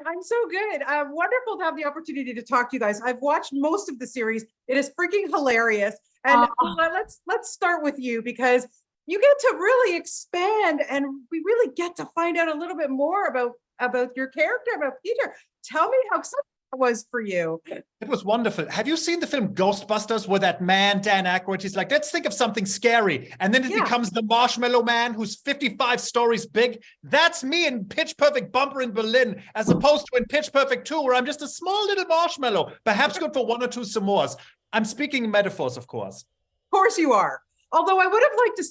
I'm so good. Wonderful to have the opportunity to talk to you guys. I've watched most of the series. It is freaking hilarious. And let's start with you because you get to really expand and we really get to find out a little bit more about your character, about Peter. Tell me how exciting it was for you. It was wonderful. Have you seen the film Ghostbusters where that man, Dan Aykroyd, he's like, let's think of something scary. And then it becomes the Marshmallow Man who's 55 stories big. That's me in Pitch Perfect Bumper in Berlin, as opposed to in Pitch Perfect 2, where I'm just a small little marshmallow, perhaps good for 1 or 2 s'mores. I'm speaking in metaphors, of course. Of course you are. Although I would have liked to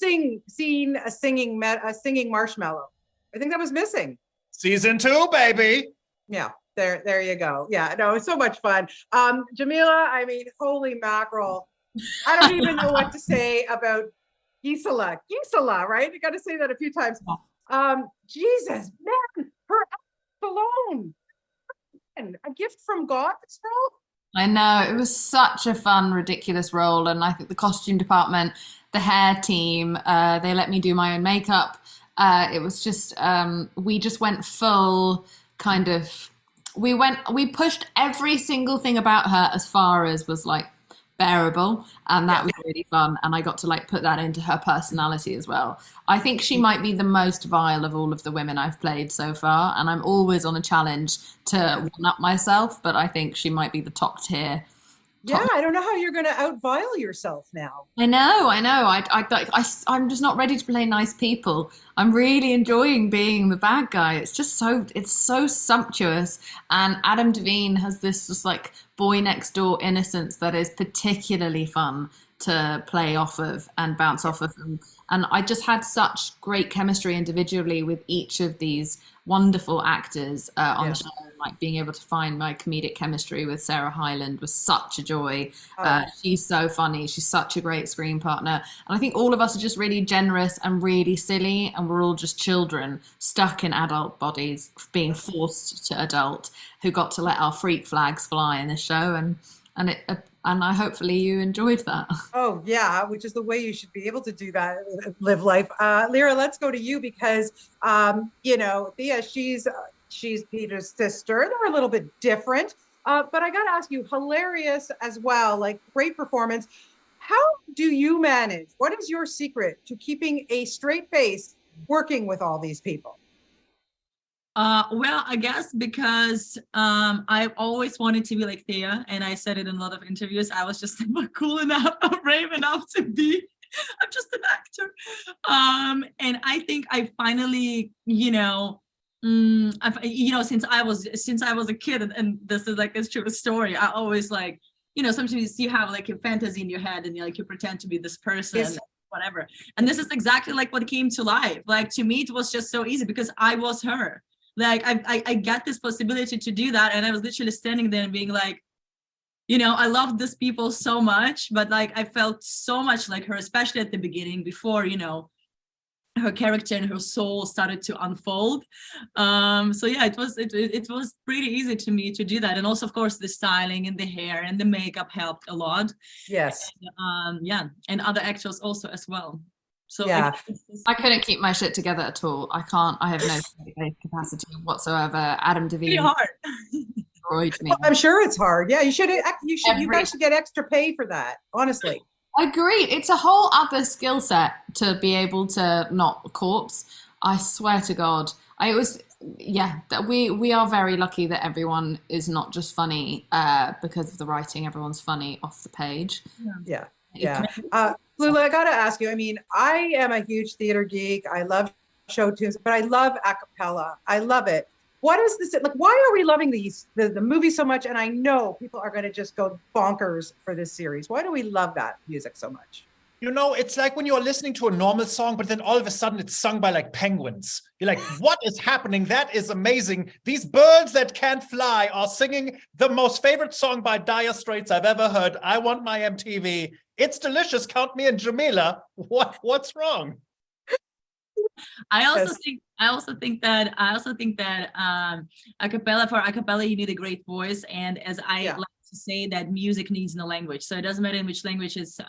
seen a singing marshmallow. I think that was missing. Season 2, baby. Yeah. There you go. Yeah, no, it's so much fun. Jameela, I mean, holy mackerel. I don't even know what to say about Gisela. Gisela, right? You got to say that a few times. Jesus, man, her alone. A gift from God, this role. I know, it was such a fun, ridiculous role. And I think the costume department, the hair team, they let me do my own makeup. It was just, we just went full kind of, we pushed every single thing about her as far as was like bearable, and that was really fun. And I got to like put that into her personality as well. I think she might be the most vile of all of the women I've played so far, and I'm always on a challenge to one up myself, but I think she might be the top tier. Yeah, I don't know how you're going to out-vile yourself now. I know. I'm just not ready to play nice people. I'm really enjoying being the bad guy. It's so sumptuous. And Adam Devine has this just like boy next door innocence that is particularly fun to play off of and bounce off of. And I just had such great chemistry individually with each of these wonderful actors on the show. Like being able to find my comedic chemistry with Sarah Hyland was such a joy. She's so funny. She's such a great screen partner. And I think all of us are just really generous and really silly. And we're all just children stuck in adult bodies, being forced to adult, who got to let our freak flags fly in this show. And I hopefully you enjoyed that. Oh yeah, which is the way you should be able to do that, live life. Lyra, let's go to you because Thea, she's Peter's sister. They're a little bit different, but I got to ask you, hilarious as well, like great performance. How do you manage? What is your secret to keeping a straight face working with all these people? Well, I guess because I've always wanted to be like Thea, and I said it in a lot of interviews. I was just not cool enough, brave enough to be. I'm just an actor, and I think I finally, since I was a kid, and this is like this true story. I always like, sometimes you have like a fantasy in your head, and you pretend to be this person. Yes. Whatever, and this is exactly like what came to life. Like to me, it was just so easy because I was her. Like I got this possibility to do that, and I was literally standing there and being like, I loved these people so much, but like I felt so much like her, especially at the beginning before, her character and her soul started to unfold. So yeah, it was pretty easy to me to do that, and also of course the styling and the hair and the makeup helped a lot. Yes. And, and other actors also as well. So yeah, I couldn't keep my shit together at all. I can't. I have no capacity whatsoever. Adam Devine. Pretty hard. Destroyed me. Well, I'm sure it's hard. Yeah, you guys should get extra pay for that. Honestly. Agreed. It's a whole other skill set to be able to not corpse. I swear to God. We are very lucky that everyone is not just funny because of the writing. Everyone's funny off the page. Yeah. Flula, I got to ask you, I mean, I am a huge theater geek. I love show tunes, but I love a cappella. I love it. What is this? Like, why are we loving the movie so much? And I know people are going to just go bonkers for this series. Why do we love that music so much? It's like when you're listening to a normal song, but then all of a sudden it's sung by like penguins. You're like, what is happening? That is amazing. These birds that can't fly are singing the most favorite song by Dire Straits I've ever heard. I want my MTV. It's delicious. Count me and Jameela. What's wrong? I also think that a cappella you need a great voice, and as I like to say, that music needs no language, so it doesn't matter in which language it's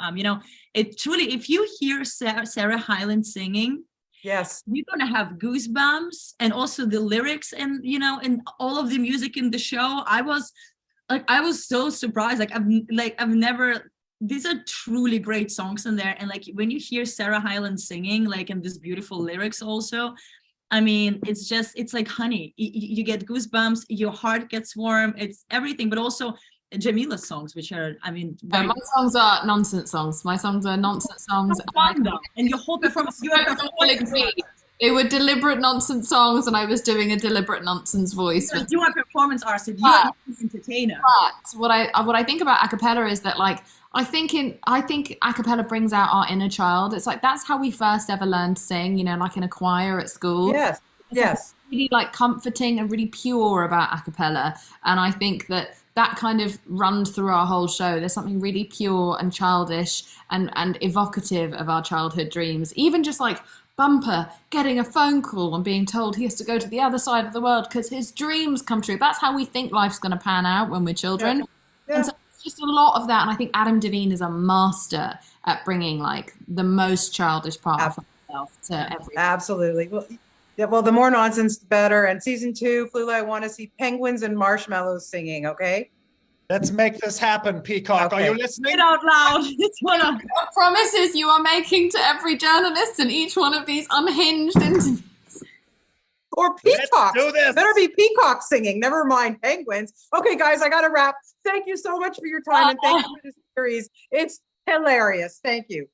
it truly, if you hear Sarah Hyland singing, Yes. You're gonna have goosebumps, and also the lyrics, and and all of the music in the show. I was so surprised. I've never. These are truly great songs in there, and like when you hear Sarah Hyland singing, like in these beautiful lyrics, also. I mean, it's like honey. You get goosebumps, your heart gets warm. It's everything, but also Jameela's songs, which are, I mean, my songs are nonsense songs. My songs are nonsense songs. And your whole performance, they were deliberate nonsense songs, and I was doing a deliberate nonsense voice. You are performance artist. You are an entertainer. But what I think about a cappella is that, like, I think a cappella brings out our inner child. It's like that's how we first ever learned to sing, like in a choir at school. Yes. Yes. Really like comforting and really pure about a cappella. And I think that kind of runs through our whole show. There's something really pure and childish and evocative of our childhood dreams. Even just like Bumper getting a phone call and being told he has to go to the other side of the world because his dreams come true. That's how we think life's going to pan out when we're children. Yeah. And so it's just a lot of that. And I think Adam Devine is a master at bringing like the most childish part of himself to everything. Absolutely. Well, the more nonsense, the better. And season 2, Flula, I want to see penguins and marshmallows singing, okay? Let's make this happen, Peacock. Okay. Are you listening? Get out loud. It's one of promises you are making to every journalist in each one of these unhinged interviews. Or peacocks. Let's do this. Better be peacocks singing. Never mind penguins. Okay, guys, I got to wrap. Thank you so much for your time, and thank you for this series. It's hilarious. Thank you.